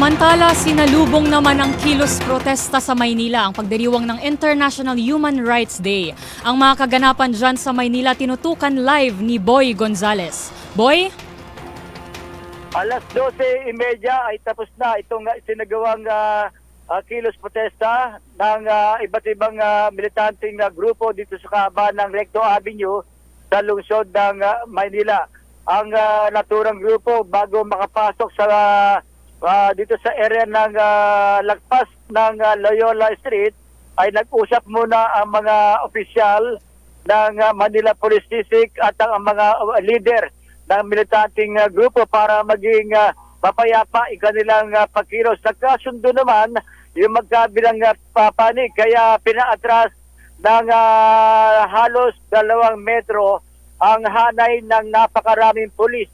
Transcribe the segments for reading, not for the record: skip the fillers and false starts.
Samantala, sinalubong naman ng kilos protesta sa Maynila ang pagdiriwang ng International Human Rights Day. Ang mga kaganapan dyan sa Maynila tinutukan live ni Boy Gonzales. Boy? Alas 12:30 ay tapos na itong sinagawang kilos protesta ng iba't ibang militanteng grupo dito sa kahabaan ng Recto Avenue sa lungsod ng Maynila. Ang naturang grupo bago makapasok sa dito sa area ng lagpas ng Loyola Street ay nag-usap muna ang mga opisyal ng Manila Police District at ang mga leader ng militanteng grupo para maging mapayapa ang kanilang pagkilos. Nagkasundo naman yung magkabilang papanig kaya pinaatras ng halos 2 metro ang hanay ng napakaraming pulis.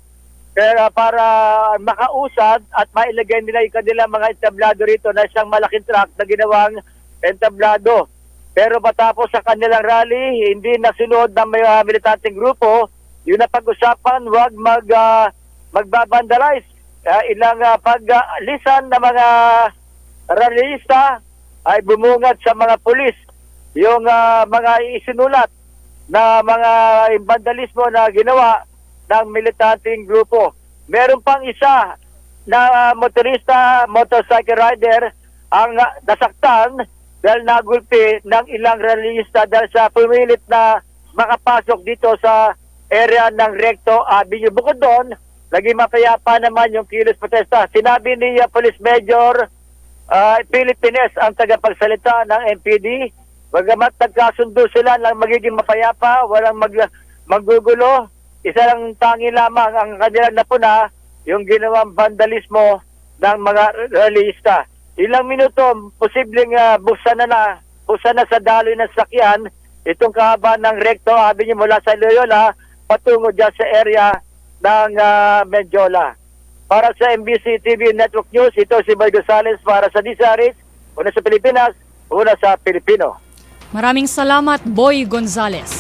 Kaya para makausad at mailagay nila yung kanilang mga entablado rito na isang malaking truck na ginawang entablado. Pero matapos sa kanilang rally, hindi nasunod ng militanteng grupo, yung napag-usapan, huwag magbabandalize. Ilang paglisan ng mga rallyista ay bumungad sa mga pulis. Yung mga isinulat na mga vandalismo na ginawa ng militanteng grupo. Meron pang isa na motorcycle rider ang nasaktan dahil nagulpi ng ilang rallyista dahil sa pumilit na makapasok dito sa area ng Recto Avenue. Bukod doon, naging mapayapa naman yung kilos protesta. Sinabi ni Police Major Philippines ang tagapagsalita ng MPD, bagamat nagkasundo sila lang magiging mapayapa, walang maggugulo. Isa lang tangi lamang ang kanilang napuna, yung ginawang vandalismo ng mga rallyista. Ilang minuto, posibleng buksan na sa daloy ng sakyan itong kahaba ng Recto Avenue mula sa Loyola patungo dyan sa area ng Menjola. Para sa MBC TV Network News, ito si Boy Gonzales para sa DZRH, una sa Pilipinas, una sa Pilipino. Maraming salamat, Boy Gonzales.